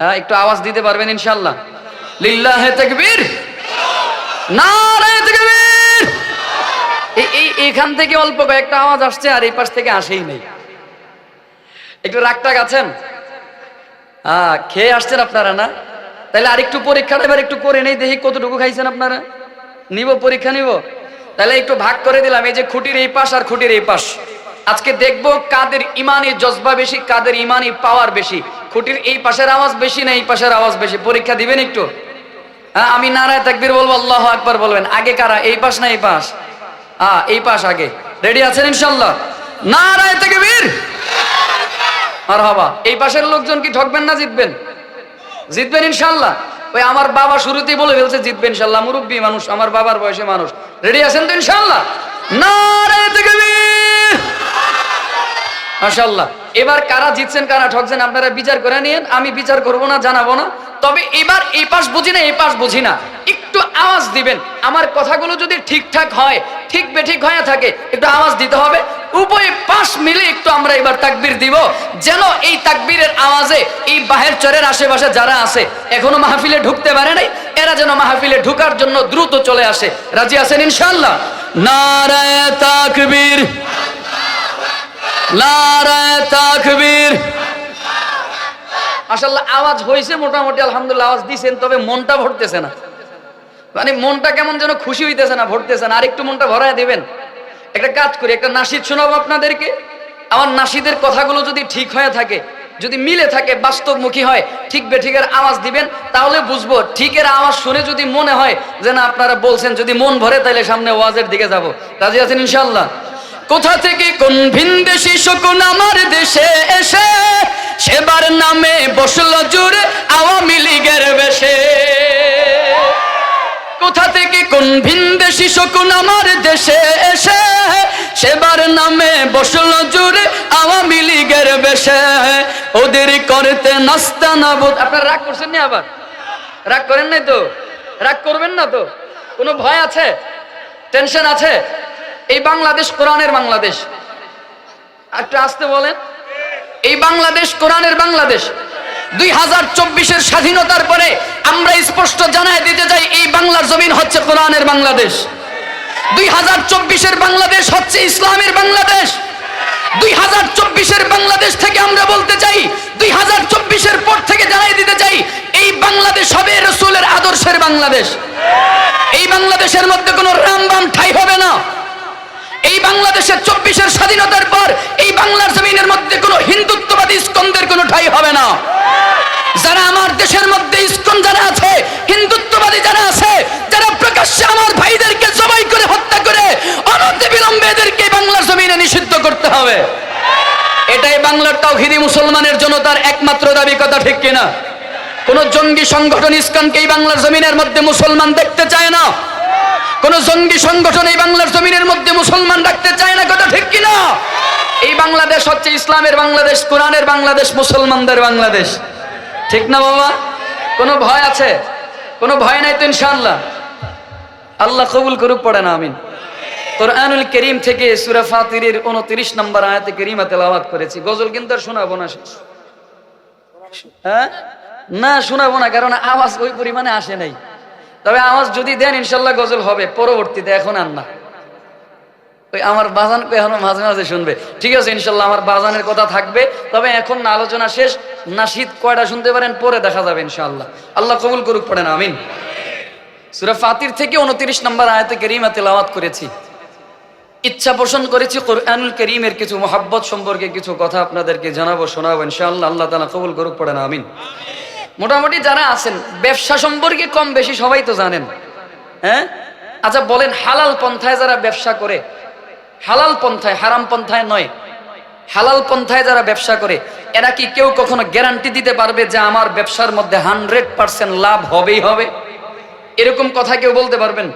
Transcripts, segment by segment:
হ্যাঁ, একটু আওয়াজ দিতে পারবেন ইনশাআল্লাহ? লিল্লাহে তাকবীর, নারে তাকবীর। এইখান থেকে অল্প কয়েকটা আওয়াজ আসছে, আর এই পাশ থেকে আসেই নেই। একটু রাগটাগ আছেন? খেয়ে আসছেন আপনারা না? তাহলে আরেকটু পরীক্ষাটা এবার একটু করে নেই, দেখি কতটুকু খাইছেন আপনারা। নিব, পরীক্ষা নিব। তাহলে একটু ভাগ করে দিলাম, এই যে খুঁটির এই পাশ আর খুঁটির এই পাশ। আজকে দেখবো কাদের ইমানি জজবা বেশি, কাদের ইমানি পাওয়ার বেশি। খুঁটির এই পাশের আওয়াজ বেশি না এই পাশের আওয়াজ বেশি? পরীক্ষা দিবেন একটু। হ্যাঁ, আমি নারায়ে তাকবীর বলবো, আল্লাহু আকবার বলবেন। আগে কারা? এই পাশ না এই পাশ? এই পাশ আগে। রেডি আছেন ইনশাআল্লাহ? নারায়ে তাকবীর, মারহাবা। এই পাশের লোকজন কি ঠকবেন না জিতবেন? জিতবেন ইনশাআল্লাহ। ওই আমার বাবা শুরুতেই বলে ফেলছে জিতবেন ইনশাআল্লাহ, মুরব্বী মানুষ, আমার বাবার বয়সে মানুষ। রেডি আছেন তো ইনশাআল্লাহ? নারায়ে তাকবীর, মাশাআল্লাহ। এবার কারা জিতছেন কারা ঠকছেন আপনারা বিচার করে নিয়েন, আমি বিচার করব না, জানাবো না। তবে এবার এই পাশ বুঝি না এই পাশ বুঝি না, একটু আওয়াজ দিবেন। আমার কথাগুলো যদি ঠিকঠাক হয়, ঠিক বেঠিক হয়ে থাকে, একটু আওয়াজ দিতে হবে। উভয় পাশ মিলে একটু আমরা এবার তাকবীর দিব, যেন এই তাকবীরের আওয়াজে এই বাহের চরের আশেপাশে যারা আছে এখনো মাহফিলে ঢুকতে পারে নাই, এরা যেন মাহফিলে ঢুকার জন্য দ্রুত চলে আসে। রাজি আছেন ইনশাআল্লাহ? নারায়ে তাকবীর, নারায়ে তাকবীর। মাশাআল্লাহ, আওয়াজ হয়েছে মোটামুটি, আলহামদুলিল্লাহ আওয়াজ দিয়েছেন, তবে মনটা ভরতেছে না। মানে মনটা কেমন যেন খুশি হইতেছে না, ভরতেছে না। আর একটু মনটা ভরায় দিবেন। একটা কাজ করি, একটা নাশিদ শোনাবো আপনাদেরকে। আমার নাশিদের কথাগুলো যদি ঠিক হয়ে থাকে, যদি মিলে থাকে, বাস্তবমুখী হয়, ঠিক বেঠিকের আওয়াজ দিবেন, তাহলে বুঝবো। ঠিকের আওয়াজ শুনে যদি মনে হয় যে না আপনারা বলছেন, যদি মন ভরে, তাহলে সামনে ওয়াজের দিকে যাব। রাজি আছেন ইনশাআল্লাহ? কোথা থেকে কোন ভিনদেশী শকুন আমার দেশে এসে সেবার নামে বসলো জুড়ে আওয়ামী লীগের বেশে। কোথা থেকে কোন ভিনদেশী শকুন আমার দেশে এসে সেবার নামে বসলো জুড়ে আওয়ামী লীগের বেশে। ওদের করতে নাস্তা নাবুদ। আপনারা রাগ করছেন না? আবার রাগ করেন নাই তো? রাগ করবেন না তো? কোনো ভয় আছে? টেনশন আছে? এই বাংলাদেশ কোরআনের বাংলাদেশ। একটু আসতে বলেন। এই বাংলাদেশ কোরআনের বাংলাদেশ। 2024-এর স্বাধীনতার পরে আমরা স্পষ্ট জানায় দিতে চাই, এই বাংলার জমিন হচ্ছে কোরআনের বাংলাদেশ। 2024-এর বাংলাদেশ হচ্ছে ইসলামের বাংলাদেশ। 2024-এর বাংলাদেশ থেকে আমরা বলতে চাই, 2024-এর পর থেকে জানাই দিতে চাই, এই বাংলাদেশ হবে রাসূলের আদর্শের বাংলাদেশ। এই বাংলাদেশের মধ্যে কোনো রামবাম ঠাঁই হবে না। এই বাংলাদেশের 24-এর স্বাধীনতার পর এই বাংলার জমিনের মধ্যে কোনো হিন্দুত্ববাদী ইস্কনদের কোনো ঠাঁই হবে না। যারা আমার দেশের মধ্যে ইস্কন যারা আছে, হিন্দুত্ববাদী যারা আছে, যারা প্রকাশ্যে আমার ভাইদেরকে জবাই করে হত্যা করে, অনতিবিলম্বে এদেরকে বাংলার জমিনে নিষিদ্ধ করতে হবে। এটাই বাংলার তাওহীদি মুসলমানের জনতার একমাত্র দাবি। কথা ঠিক কিনা? কোন জঙ্গি সংগঠন ইস্কনকে এই বাংলার জমিনের মধ্যে মুসলমান দেখতে চায় না। কোন জঙ্গি সংগঠন এই বাংলার জমিনের মধ্যে মুসলমান রাখতে চায় না। কথা ঠিক কিনা? এই বাংলাদেশ হচ্ছে ইসলামের বাংলাদেশ, কোরআনের বাংলাদেশ, মুসলমানদের বাংলাদেশ। ঠিক না বাবা? কোনো ভয় আছে? কোনো ভয় নাই তো ইনশাআল্লাহ? আল্লাহ কবুল করুক, পড়েন আমিন। কোরআনুল কারীম থেকে সূরা ফাতিরের 29 নম্বর আয়াতে কারীমা তেলাওয়াত করেছি। গজল কিন্তু আর শোনাবো না। হ্যাঁ, না শোনাবো না, কারণ আওয়াজ ওই পরিমাণে আসে নাই। তবে আওয়াজ যদি দেন ইনশাল্লাহ গজল হবে পরবর্তীতে, এখন আর না। ওই আমার বাজানকে এখনো মাঝে মাঝে শুনবে, ঠিক আছে ইনশাল্লাহ? আমার বাজানের কথা থাকবে, তবে এখন না, আলোচনা শেষ। নাশিদ কয়টা শুনতে পারেন পরে দেখা যাবে ইনশাআল্লাহ। আল্লাহ কবুল করুক, পড়েন আমিন। সূরা ফাতির থেকে 29 নম্বর আয়াতে কারীমা তেলাওয়াত করেছি। ইচ্ছা পোষণ করেছি কোরআনুল কারীমের কিছু মহব্বত সম্পর্কে কিছু কথা আপনাদেরকে জানাবো, শোনাবো ইনশাআল্লাহ। আল্লাহ তাআলা কবুল করুক, পড়েন আমিন। মোটামুটি যারা আছেন ব্যবসা সম্পর্কে কম বেশি সবাই তো জানেন। হ্যাঁ, আচ্ছা বলেন, হালাল পন্থায় যারা ব্যবসা করে, হালাল পন্থায়, হারাম পন্থায় নয়, হালাল পন্থায় যারা ব্যবসা করে, এরা কি কেউ কখনো গ্যারান্টি দিতে পারবে যে আমার ব্যবসার মধ্যে 100% লাভ হবেই হবে? এরকম কথা কেউ বলতে পারবেন?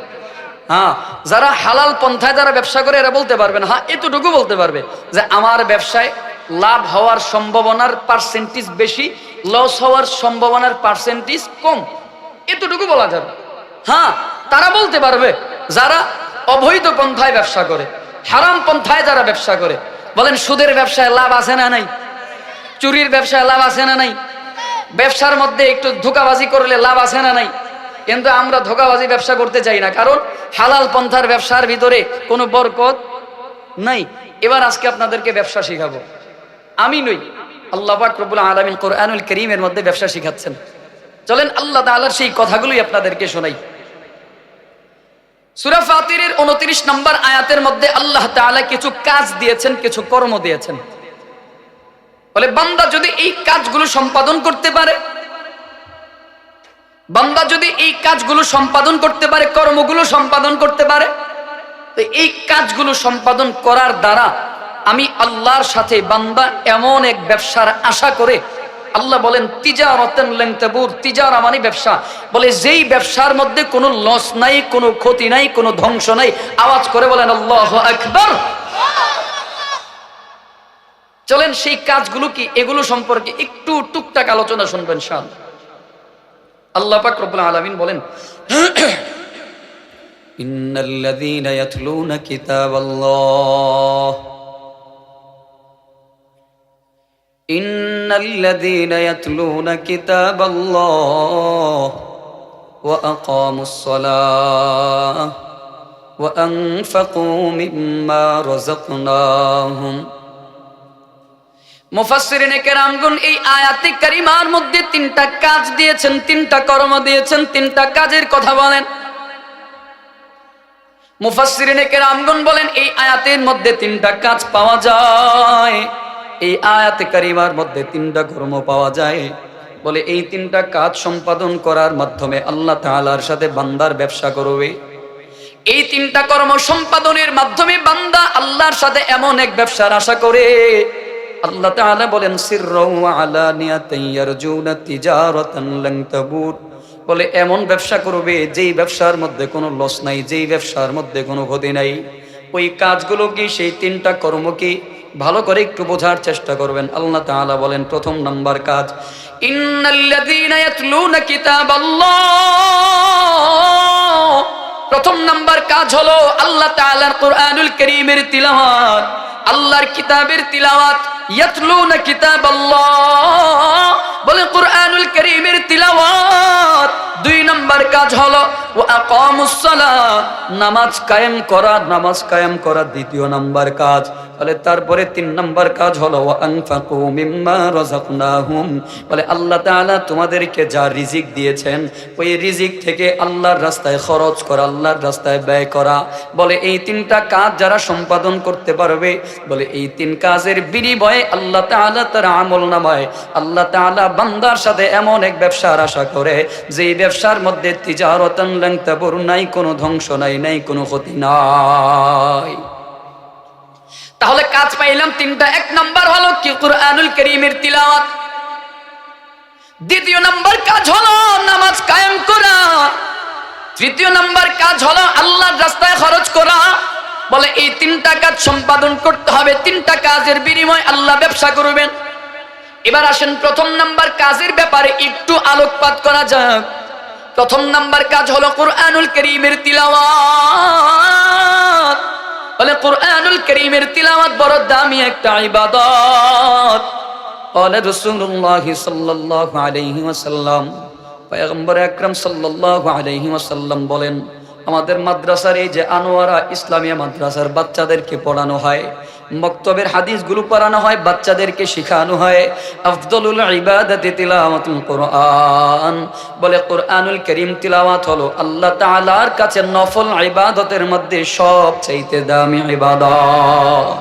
হ্যাঁ, যারা হালাল পন্থায় যারা ব্যবসা করে এরা বলতে পারবেন। হ্যাঁ, এতটুকু বলতে পারবে যে আমার ব্যবসায় লাভ হওয়ার সম্ভাবনার পার্সেন্টেজ বেশি, লস হওয়ার সম্ভাবনার পার্সেন্টেজ কম, এতটুকু বলা যাবে। হ্যাঁ, তারা বলতে পারবে যারা অবৈধ পন্থায় ব্যবসা করে, হারাম পন্থায় যারা ব্যবসা করে। বলেন, সুদের ব্যবসায় লাভ আছে না নাই? চুরির ব্যবসায় লাভ আছে না নাই? ব্যবসার মধ্যে একটু ধোঁকাবাজি করলে লাভ আছে না নাই? কিন্তু আমরা ধোঁকাবাজি ব্যবসা করতে চাই না, কারণ হালাল পন্থার ব্যবসার ভিতরে কোনো বরকত নাই। এবার আজকে আপনাদেরকে ব্যবসা শিখাবো, আমি নই, আল্লাহ পাক রব্বুল আলামিন কোরআনুল কারীমের মধ্যে ব্যবসা শিখাচ্ছেন। চলেন আল্লাহ তাআলার সেই কথাগুলোই আপনাদেরকে শোনাই। সূরা ফাতিরের 29 নম্বর আয়াতের মধ্যে আল্লাহ তাআলা কিছু কাজ দিয়েছেন, কিছু কর্ম দিয়েছেন। বলে বান্দা যদি এই কাজগুলো সম্পাদন করতে পারে, বান্দা যদি এই কাজগুলো সম্পাদন করতে পারে, কর্মগুলো সম্পাদন করতে পারে, তো এই কাজগুলো সম্পাদন করার দ্বারা আমি আল্লাহর সাথে বান্দা এমন এক ব্যবসার আশা করে, আল্লাহ বলেন তিজারাতান লান তাবুর, তিজারা মানে ব্যবসা, বলে যেই ব্যবসার মধ্যে কোনো লস নাই, কোনো ক্ষতি নাই, কোনো ধ্বংস নাই। আওয়াজ করে বলেন আল্লাহু আকবার। চলেন সেই কাজগুলো কি, এগুলো সম্পর্কে একটু টুকটাক আলোচনা শুনবেন ইনশাআল্লাহ। আল্লাহ পাক রব্বুল আলামিন বলেন ইন্নাল্লাযীনা ইয়াতলুনা কিতাবাল্লাহ ইন্নাল্লাযীনা ইয়াতলুনা কিতাবাল্লাহ ওয়া আকামুস সালাহ ওয়া আনফাকু মিম্মা রাযাকনাহুম। মুফাসসিরিনে কেরামগণ এই আয়াতে কারিমার মধ্যে তিনটা কাজ দিয়েছেন, তিনটা কর্ম দিয়েছেন, তিনটা কাজের কথা বলেন। মুফাসসিরিনে কেরামগণ বলেন এই আয়াতের মধ্যে তিনটা কাজ পাওয়া যায়, এই আয়াতে কারিমার মধ্যে তিনটা কর্ম পাওয়া যায়। বলে এই তিনটা কাজ সম্পাদন করার মাধ্যমে আল্লাহ তাআলার সাথে বান্দার ব্যবসা করবে। এই তিনটা কর্ম সম্পাদনের মাধ্যমে বান্দা আল্লাহর সাথে এমন এক ব্যবসার আশা করে। আল্লাহ তাআলা বলেন সিররাও ওয়া আলানিয়াতান ইয়ারজুনা তিজারাতান লান তাবুর, বলে এমন ব্যবসা করবে যেই ব্যবসার মধ্যে কোনো লস নাই, যেই ব্যবসার মধ্যে কোনো ক্ষতি নাই। ওই কাজগুলো কি, সেই তিনটা কর্ম কি, ভালো করে একটু বোঝার চেষ্টা করবেন। আল্লাহ তাআলা বলেন প্রথম নাম্বার কাজ ইন্নাল্লাযীনা ইয়াতলুনা কিতাবাল্লাহ, প্রথম নাম্বার কাজ হলো আল্লাহ তাআলার কোরআনুল কারীমের তিলাওয়াত, আল্লাহর কিতাবের তিলাওয়াত। ইয়াতলুনা কিতাবাল্লাহ বলে কোরআনুল কারীমের তিলাওয়াত। দুই নাম্বার কাজ হলো ওয়া আকামুস সালাহ, নামাজ কায়েম করা, নামাজ কায়েম করা দ্বিতীয় নাম্বার কাজ। বলে তারপরে তিন নাম্বার কাজ হলো ওয়া আনফাকু মিম্মা রাযাকনাহুম, বলে আল্লাহ তাআলা তোমাদেরকে যা রিজিক দিয়েছেন ওই রিজিক থেকে আল্লাহর রাস্তায় খরচ করা, আল্লাহর রাস্তায় ব্যয় করা। বলে এই তিনটা কাজ যারা সম্পাদন করতে পারবে, বলে এই তিন কাজের বিনিময়ে আল্লাহ তাআলা তার আমলনামায় আল্লাহ তাআলা বান্দার সাথে এমন এক ব্যবসার আশা করে যে ব্যবসার মধ্যে তিজারাতান লান তাবুর, নাই কোনো ধ্বংস নাই, নাই কোনো ক্ষতি নাই। তাহলে কাজ পাইলাম তিনটা। এক নাম্বার হলো কি কোরআনুল কারীমের তিলাওয়াত, দ্বিতীয় নাম্বার কাজ হলো নামাজ কায়েম করা, তৃতীয় নাম্বার কাজ হলো আল্লাহর রাস্তায় খরচ করা। বলে এই তিনটা কাজ সম্পাদন করতে হবে, তিনটা কাজের বিনিময়ে আল্লাহ ব্যবসা করবেন। এবার আসেন প্রথম নাম্বার কাজের ব্যাপারে একটু আলোকপাত করা যাক। প্রথম নাম্বার কাজ হলো কোরআনুল কারীমের তিলাওয়াত। বলে কোরআনুল কারীমের তিলাওয়াত বড় দামি একটা ইবাদত। বলে রাসূলুল্লাহ সাল্লাল্লাহু আলাইহি ওয়াসাল্লাম, পয়গম্বর আকরাম সাল্লাল্লাহু আলাইহি ওয়াসাল্লাম বলেন আমাদের মাদ্রাসার এই যে আনোয়ারা ইসলামিয়া মাদ্রাসার বাচ্চাদেরকে পড়ানো হয়, মক্তবের হাদিসগুলো পড়ানো হয়, বাচ্চাদেরকে শেখানো হয়। আফদলুল ইবাদাতি তিলাওয়াতুল কোরআন, বলে কোরআনুল কারীম তিলাওয়াত হলো আল্লাহ তাআলার কাছে নফল ইবাদতের মধ্যে সবচাইতে দামি ইবাদত।